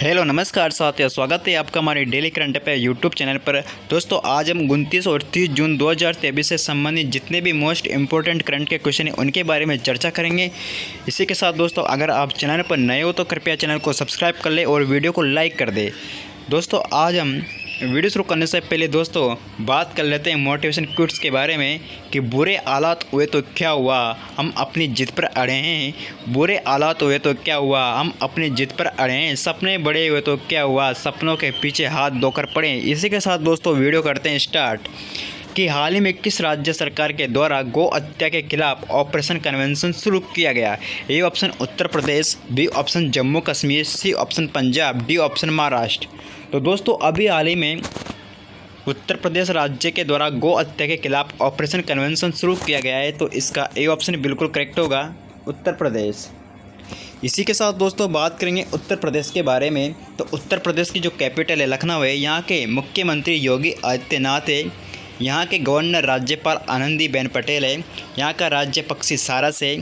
Hello नमस्कार साथियों, स्वागत है आपका हमारे daily current affair YouTube channel पर। दोस्तों आज हम 29 और 30 जून 2023 से संबंधित जितने भी मोस्ट इंपॉर्टेंट करंट के क्वेश्चन हैं उनके बारे में चर्चा करेंगे। इसी के साथ दोस्तों अगर आप चैनल पर नए हो तो कृपया चैनल को सब्सक्राइब कर ले और वीडियो को लाइक कर दे। दोस्तों आज हम वीडियो शुरू करने से पहले दोस्तों बात कर लेते हैं मोटिवेशन क्विट्स के बारे में कि बुरे हालात हुए तो क्या हुआ, हम अपनी जिद पर अड़े हैं। बुरे हालात हुए तो क्या हुआ, हम अपनी जिद पर अड़े हैं। सपने बड़े हुए तो क्या हुआ, सपनों के पीछे हाथ धोकर पड़े। इसी के साथ दोस्तों वीडियो करते हैं स्टार्ट कि हाल ही में किस राज्य सरकार के द्वारा गौ हत्या के खिलाफ ऑपरेशन कन्वेंशन शुरू किया गया। A option Uttar Pradesh, B option Jammu Kashmir, C option Punjab, D option Maharashtra. तो दोस्तों अभी हाल ही में उत्तर प्रदेश राज्य के द्वारा गौ हत्या के खिलाफ ऑपरेशन कन्वेंशन शुरू किया गया है, तो इसका ए ऑप्शन बिल्कुल करेक्ट होगा, उत्तर प्रदेश। इसी के साथ दोस्तों बात करेंगे उत्तर प्रदेश के बारे में। तो उत्तर प्रदेश की जो कैपिटल है लखनऊ है, यहाँ के मुख्यमंत्री योगी आदित्यनाथ है, यहाँ के गवर्नर राज्यपाल आनंदीबेन पटेल है, यहाँ का राज्य पक्षी सारस है,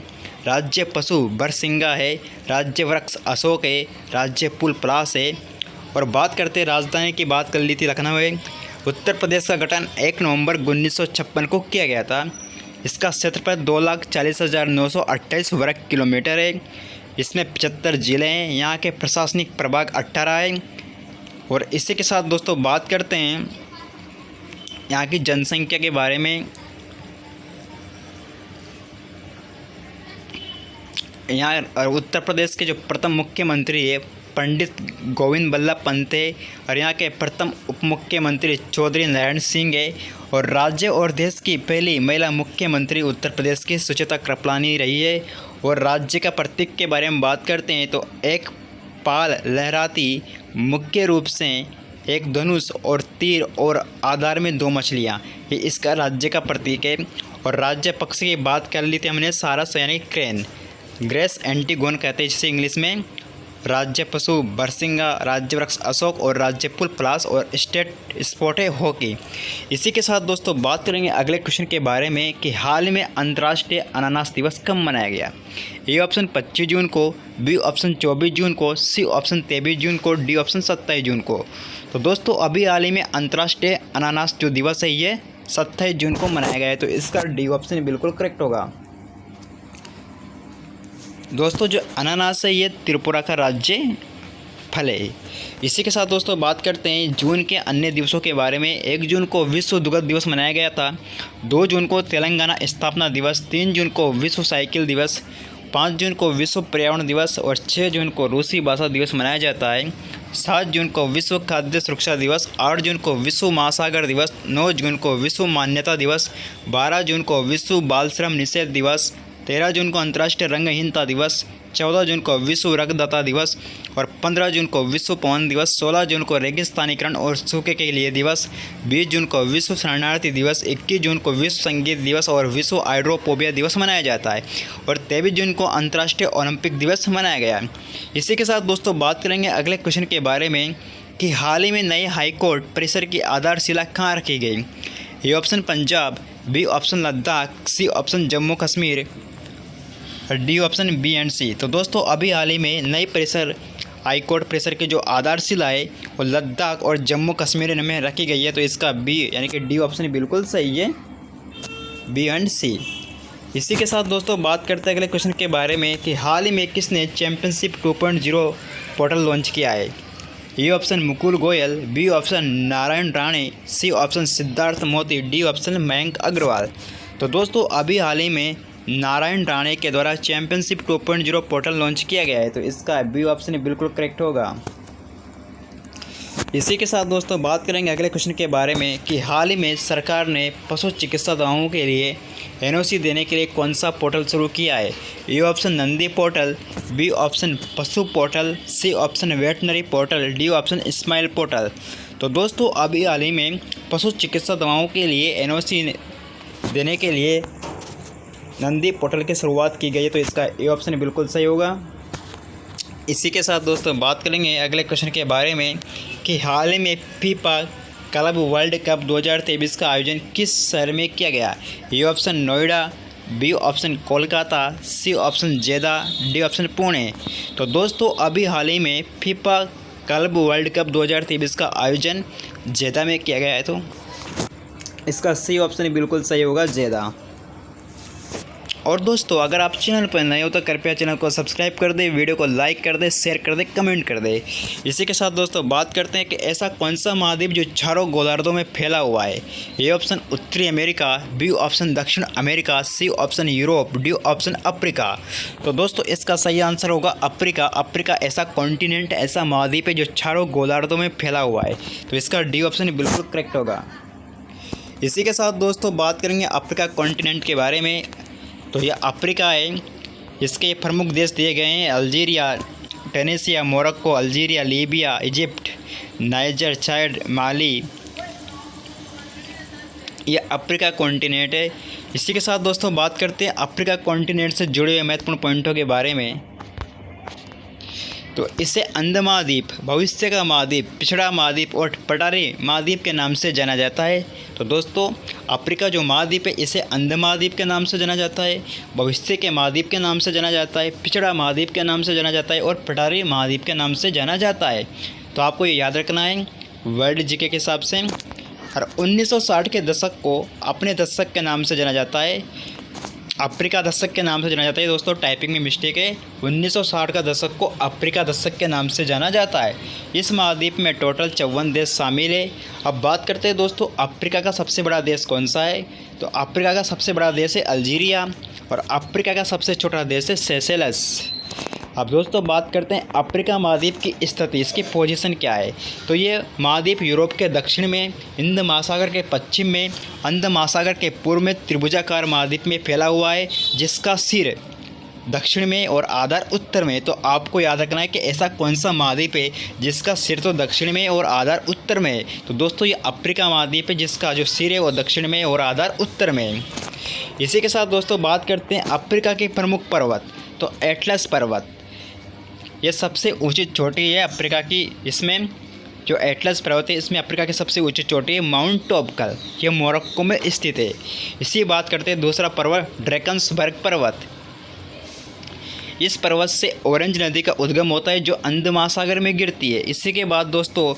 राज्य पशु बरसिंगा है, राज्य वृक्ष अशोक है, राज्य पुल पलाश है। और बात करते राजधानी की बात कर ली थी लखनऊ है। उत्तर प्रदेश का गठन 1 नवंबर 1956 को किया गया था। इसका क्षेत्रफल 2,40,928 वर्ग किलोमीटर है। इसमें 75 ज़िले हैं। यहाँ के प्रशासनिक प्रभाग 18 है। और इसी के साथ दोस्तों बात करते हैं यहाँ की जनसंख्या के बारे में। यहाँ उत्तर प्रदेश के जो प्रथम मुख्यमंत्री है पंडित गोविंद बल्लभ पंत है, और यहाँ के प्रथम उप मुख्यमंत्री चौधरी नारायण सिंह है, और राज्य और देश की पहली महिला मुख्यमंत्री उत्तर प्रदेश की सुचिता कृपलानी रही है। और राज्य का प्रतीक के बारे में बात करते हैं तो एक पाल लहराती, मुख्य रूप से एक धनुष और तीर और आधार में 2 मछलियाँ, ये इसका राज्य का प्रतीक है। और राज्य पक्षी की बात कर ली थी हमने सारस यानी क्रेन, ग्रेस एंटीगोन कहते हैं जिसे इंग्लिश में, राज्य पशु बरसिंगा, राज्य वृक्ष अशोक, और राज्य पुल पलाश, और स्टेट स्पोर्ट है हॉकी। इसी के साथ दोस्तों बात करेंगे अगले क्वेश्चन के बारे में कि हाल में अंतर्राष्ट्रीय अनानास दिवस कब मनाया गया। ए ऑप्शन 25 जून को, बी ऑप्शन 24 जून को, सी ऑप्शन 23 जून को, डी ऑप्शन 27 जून को। तो दोस्तों अभी हाल ही में अंतर्राष्ट्रीय अनानास जो दिवस है ये 27 जून को मनाया गया है, तो इसका डी ऑप्शन बिल्कुल करेक्ट होगा। दोस्तों जो अनानास है ये त्रिपुरा का राज्य फल है। इसी के साथ दोस्तों बात करते हैं जून के अन्य दिवसों के बारे में। 1 जून को विश्व दुग्ध दिवस मनाया गया था, 2 जून को तेलंगाना स्थापना दिवस, 3 जून को विश्व साइकिल दिवस, 5 जून को विश्व पर्यावरण दिवस, और 6 जून को रूसी भाषा दिवस मनाया जाता है, 7 जून को विश्व खाद्य सुरक्षा दिवस, 8 जून को विश्व महासागर दिवस, 9 जून को विश्व मान्यता दिवस, 12 जून को विश्व बाल श्रम निषेध दिवस, 13 जून को अंतर्राष्ट्रीय रंगहीनता दिवस, 14 जून को विश्व रक्तदाता दिवस, और 15 जून को विश्व पवन दिवस, 16 जून को रेगिस्तानीकरण और सूखे के लिए दिवस, 20 जून को विश्व शरणार्थी दिवस, 21 जून को विश्व संगीत दिवस और विश्व हाइड्रोफोबिया दिवस मनाया जाता है, और 23 जून को अंतर्राष्ट्रीय ओलंपिक दिवस मनाया गया है। इसी के साथ दोस्तों बात करेंगे अगले क्वेश्चन के बारे में कि हाल ही में नए हाईकोर्ट परिसर की आधारशिला कहाँ रखी गई। A option Punjab, B option Ladakh, C option Jammu Kashmir, D option B and C. तो दोस्तों अभी हाल ही में नई परिसर हाईकोर्ट परिसर की जो आधारशिला है वो लद्दाख और जम्मू कश्मीर में रखी गई है, तो इसका बी यानी कि डी ऑप्शन बिल्कुल सही है, बी एंड सी। इसी के साथ दोस्तों बात करते हैं अगले क्वेश्चन के बारे में कि हाल ही में किसने चैंपियनशिप 2.0 पोर्टल लॉन्च किया है। A option Mukul Goyal, B option Narayan Rane, C option Siddharth Moti, D option Mayank Agarwal. तो दोस्तों अभी हाल ही में नारायण राणे के द्वारा चैंपियनशिप 2.0 पोर्टल लॉन्च किया गया है, तो इसका बी ऑप्शन बिल्कुल करेक्ट होगा। इसी के साथ दोस्तों बात करेंगे अगले क्वेश्चन के बारे में कि हाल ही में सरकार ने पशु चिकित्सा दवाओं के लिए एनओसी देने के लिए कौन सा पोर्टल शुरू किया है। A option Nandi portal, B option Pashu portal, C option veterinary portal, D option smile portal. तो दोस्तों अभी हाल ही में पशु चिकित्सा दवाओं के लिए एनओसी देने के लिए नंदी पोर्टल की शुरुआत की गई है, तो इसका ए ऑप्शन बिल्कुल सही होगा। इसी के साथ दोस्तों बात करेंगे अगले क्वेश्चन के बारे में कि हाल ही में फीफा क्लब वर्ल्ड कप 2023 का आयोजन किस शहर में किया गया। A option Noida, B option Kolkata, C option Jeddah, D option Pune. तो दोस्तों अभी हाल ही में फीफा क्लब वर्ल्ड कप 2023 का आयोजन जेदा में किया गया है। तो इसका सही ऑप्शन बिल्कुल सही होगा, जेदा। और दोस्तों अगर आप चैनल पर नए हो तो कृपया चैनल को सब्सक्राइब कर दें, वीडियो को लाइक कर दें, शेयर कर दें, कमेंट कर दें। इसी के साथ दोस्तों बात करते हैं कि ऐसा कौन सा महाद्वीप जो चारों गोलार्धों में फैला हुआ है। ए ऑप्शन उत्तरी अमेरिका, बी ऑप्शन दक्षिण America, C option Europe, D option Africa. तो दोस्तों इसका सही आंसर होगा अफ्रीका। अफ्रीका ऐसा कॉन्टिनेंट, ऐसा महाद्वीप है जो चारों गोलार्धों में फैला हुआ है। तो इसका डी ऑप्शन बिल्कुल करेक्ट होगा। इसी के साथ दोस्तों बात करेंगे अफ्रीका कॉन्टिनेंट के बारे में। तो यह अफ्रीका है, इसके प्रमुख देश दिए गए हैं Algeria, Tunisia, Morocco, Algeria, Libya, Egypt, Niger, Chad, Mali. यह अफ्रीका कॉन्टिनेंट है। इसी के साथ दोस्तों बात करते हैं अफ्रीका कॉन्टिनेंट से जुड़े हुए महत्वपूर्ण पॉइंटों के बारे में। तो इसे अंध महाद्वीप, भविष्य का महाद्वीप, पिछड़ा महाद्वीप और पठारी महाद्वीप के नाम से जाना जाता है। तो दोस्तों अफ्रीका जो महाद्वीप है इसे अंध महाद्वीप के नाम से जाना जाता है, भविष्य के महाद्वीप के नाम से जाना जाता है, पिछड़ा महाद्वीप के नाम से जाना जाता है और पठारी महाद्वीप के नाम से जाना जाता है। तो आपको ये याद रखना है वर्ल्ड जीके के हिसाब से। और 1960 के दशक को अपने दशक के नाम से जाना जाता है, अफ्रीका दशक के नाम से जाना जाता है। दोस्तों टाइपिंग में मिस्टेक है, 1960 का दशक को अफ्रीका दशक के नाम से जाना जाता है। इस महाद्वीप में टोटल 54 देश शामिल है। अब बात करते हैं दोस्तों अफ्रीका का सबसे बड़ा देश कौन सा है। तो अफ्रीका का सबसे बड़ा देश है अल्जीरिया और अफ्रीका का सबसे छोटा देश है सेशेल्स। अब दोस्तों बात करते हैं अफ्रीका महाद्वीप की स्थिति, इसकी पोजीशन क्या है। तो ये महाद्वीप यूरोप के दक्षिण में, हिंद महासागर के पश्चिम में, अंध महासागर के पूर्व में त्रिभुजाकार महाद्वीप में फैला हुआ है, जिसका सिर दक्षिण में और आधार उत्तर में। तो आपको याद रखना है कि ऐसा कौन सा महाद्वीप है जिसका सिर तो दक्षिण में और आधार उत्तर में है। तो दोस्तों ये अफ्रीका महाद्वीप है जिसका जो सिर है वो दक्षिण में और आधार उत्तर में है। इसी के साथ दोस्तों बात करते हैं अफ्रीका के प्रमुख पर्वत। तो एटलस पर्वत ये सबसे ऊंची चोटी है अफ्रीका की। इसमें जो एटलस पर्वत है इसमें अफ्रीका की सबसे ऊंची चोटी है माउंट टॉबकल, ये मोरक्को में स्थित है। इसी बात करते हैं दूसरा पर्वत ड्रैकन्सबर्ग पर्वत। इस पर्वत से ऑरेंज नदी का उद्गम होता है जो अंध महासागर में गिरती है। इसी के बाद दोस्तों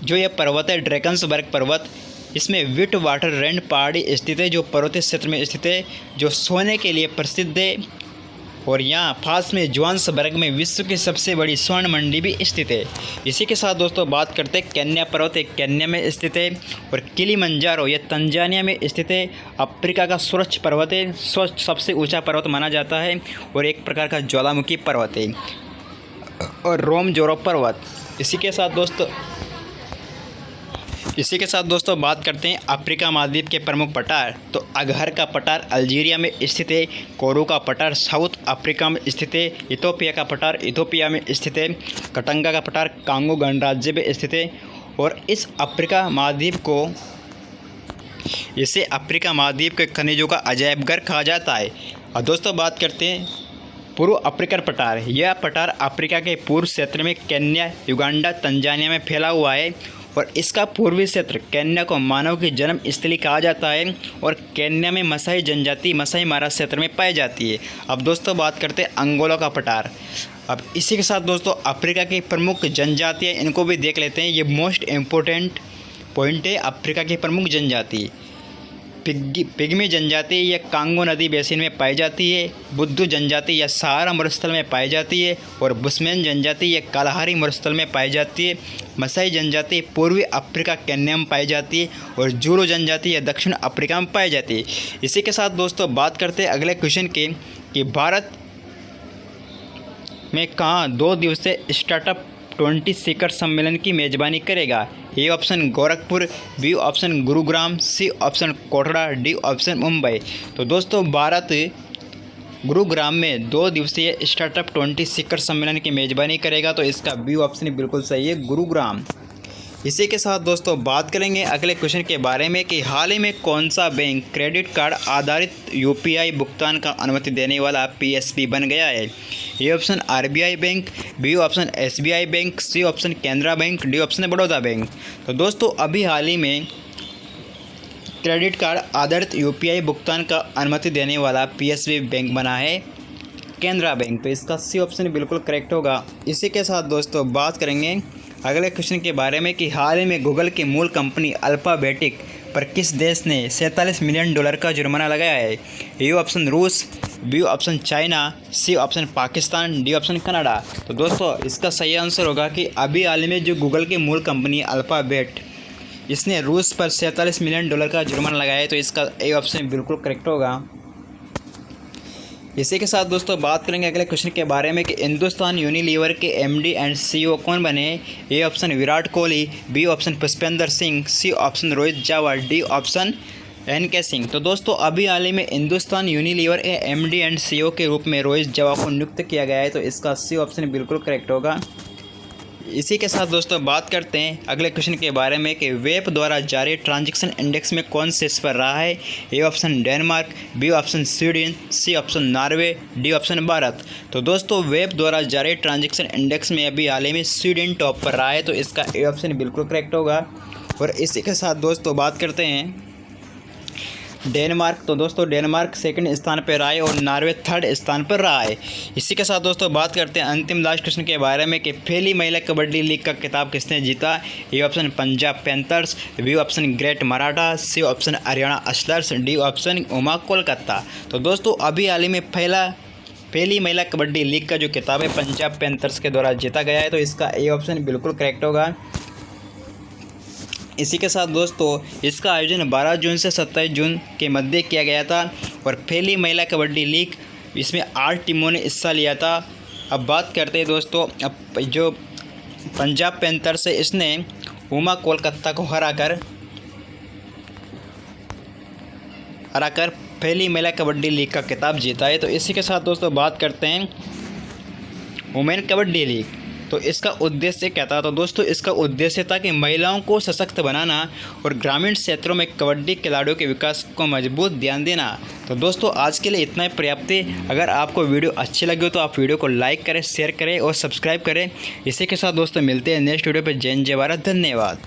जो यह पर्वत है ड्रैकन्सबर्ग पर्वत, इसमें विट वाटर रेंड पहाड़ी स्थित है जो पर्वतीय क्षेत्र में स्थित है, जो सोने के लिए प्रसिद्ध है। और यहाँ पास में जोहान्सबर्ग में विश्व की सबसे बड़ी स्वर्ण मंडी भी स्थित है। इसी के साथ दोस्तों बात करते हैं केन्या पर्वत, एक केन्या में स्थित है। और किलिमंजारो ये तंजानिया में स्थित है। अफ्रीका का स्वच्छ पर्वत है, स्वच्छ सबसे ऊंचा पर्वत माना जाता है और एक प्रकार का ज्वालामुखी पर्वत है। और रोम जोरो पर्वत। इसी के साथ दोस्तों बात करते हैं अफ्रीका महाद्वीप के प्रमुख पठार। तो अगहर का पठार अल्जीरिया में स्थित है, कोरू का पठार साउथ अफ्रीका में स्थित है, इथोपिया का पठार इथोपिया में स्थित है, कटंगा का पठार कांगो गणराज्य में स्थित है। और इसे अफ्रीका महाद्वीप के खनिजों का अजायब घर कहा जाता है। और दोस्तों बात करते हैं पूर्व अफ्रीकन पठार। यह पठार अफ्रीका के पूर्व क्षेत्र में केन्या, युगांडा, तंजानिया में फैला हुआ है। और इसका पूर्वी क्षेत्र केन्या को मानव की जन्म स्थली कहा जाता है। और केन्या में मसाई जनजाति मसाई मारा क्षेत्र में पाई जाती है। अब दोस्तों बात करते हैं अंगोला का पठार। अब इसी के साथ दोस्तों अफ्रीका की प्रमुख जनजातियाँ इनको भी देख लेते हैं, ये मोस्ट इम्पोर्टेंट पॉइंट है। अफ्रीका की प्रमुख जनजाति पिग्मी जनजाति यह कांगो नदी बेसिन में पाई जाती है, बुद्धू जनजाति यह सहारा मरुस्थल में पाई जाती है, और बुशमैन जनजाति यह कालाहारी मरुस्थल में पाई जाती है। मसाई जनजाति पूर्वी अफ्रीका केन्या में पाई जाती है, और जूरो जनजाति यह दक्षिण अफ्रीका में पाई जाती है। इसी के साथ दोस्तों बात करते हैं अगले क्वेश्चन की कि भारत में कहाँ 2 दिवसीय स्टार्टअप 20 शिखर सम्मेलन की मेज़बानी करेगा। A option Gorakhpur, B option Gurugram, C option Kotra, D option Mumbai. तो दोस्तों भारत गुरुग्राम में 2 दिवसीय स्टार्टअप 20 शिखर सम्मेलन की मेज़बानी करेगा। तो इसका बी ऑप्शन बिल्कुल सही है, गुरुग्राम। इसी के साथ दोस्तों बात करेंगे अगले क्वेश्चन के बारे में कि हाल ही में कौन सा बैंक क्रेडिट कार्ड आधारित यूपीआई भुगतान का अनुमति देने वाला पीएसबी बन गया है। A option RBI bank, B option SBI bank, C option Canara bank, D option Baroda bank. तो दोस्तों अभी हाल ही में क्रेडिट कार्ड आधारित यूपीआई भुगतान का अनुमति देने वाला पीएसबी बैंक बना है केनरा बैंक। तो इसका सी ऑप्शन बिल्कुल करेक्ट होगा। इसी के साथ दोस्तों बात करेंगे अगले क्वेश्चन के बारे में कि हाल ही में गूगल की मूल कंपनी अल्फ़ाबेटिक पर किस देश ने $47 मिलियन का जुर्माना लगाया है? ए ऑप्शन रूस, B option China, C option Pakistan, D option Canada. तो दोस्तों इसका सही आंसर होगा कि अभी हाल में जो गूगल की मूल कंपनी अल्फ़ाबेट, इसने रूस पर $47 मिलियन का जुर्माना लगाया है। तो इसका ए ऑप्शन बिल्कुल करेक्ट होगा। इसी के साथ दोस्तों बात करेंगे अगले क्वेश्चन के बारे में कि हिंदुस्तान यूनिलीवर के एमडी एंड सीईओ कौन बने? A option Virat Kohli, B option Pushpendra Singh, C option Rohit Jawal, D option NK. Singh. तो दोस्तों अभी हाल ही में हिंदुस्तान यूनिलीवर के एमडी एंड सीईओ के रूप में रोहित जावल को नियुक्त किया गया है। तो इसका सी ऑप्शन बिल्कुल करेक्ट होगा। इसी के साथ दोस्तों बात करते हैं अगले क्वेश्चन के बारे में कि वेब द्वारा जारी ट्रांजैक्शन इंडेक्स में कौन शीर्ष पर रहा है? A option Denmark, B option Sweden, C option Norway, D option Bharat. तो दोस्तों वेब द्वारा जारी ट्रांजैक्शन इंडेक्स में अभी हाल ही में स्वीडन टॉप पर रहा है। तो इसका ए ऑप्शन बिल्कुल करेक्ट होगा। और इसी के साथ दोस्तों बात करते हैं डेनमार्क। तो दोस्तों डेनमार्क सेकंड स्थान पर रहा है और नॉर्वे थर्ड स्थान पर रहा है। इसी के साथ दोस्तों बात करते हैं अंतिम लास्ट क्वेश्चन के बारे में कि पहली महिला कबड्डी लीग का खिताब किसने जीता? A option Punjab Panthers, B option Great Maratha, C option Haryana Hustlers, D option Uma Kolkata. तो दोस्तों अभी हाल ही में पहली महिला कबड्डी लीग का जो खिताब है पंजाब पैंथर्स के द्वारा जीता गया है। तो इसका ए ऑप्शन बिल्कुल करेक्ट होगा। इसी के साथ दोस्तों इसका आयोजन 12 जून से 27 जून के मध्य किया गया था और पहली महिला कबड्डी लीग, इसमें 8 टीमों ने हिस्सा लिया था। अब बात करते हैं दोस्तों अब जो पंजाब पैंथर्स है इसने उमा कोलकाता को हराकर पहली महिला कबड्डी लीग का खिताब जीता है। तो इसी के साथ दोस्तों बात करते हैं वुमेन कबड्डी लीग। तो इसका उद्देश्य क्या था? तो दोस्तों इसका उद्देश्य था कि महिलाओं को सशक्त बनाना और ग्रामीण क्षेत्रों में कबड्डी खिलाड़ियों के विकास को मजबूत ध्यान देना। तो दोस्तों आज के लिए इतना ही पर्याप्त है। अगर आपको वीडियो अच्छी लगी हो तो आप वीडियो को लाइक करें, शेयर करें और सब्सक्राइब करें। इसी के साथ दोस्तों मिलते हैं नेक्स्ट वीडियो पर। जय हिंद, जय भारत, धन्यवाद।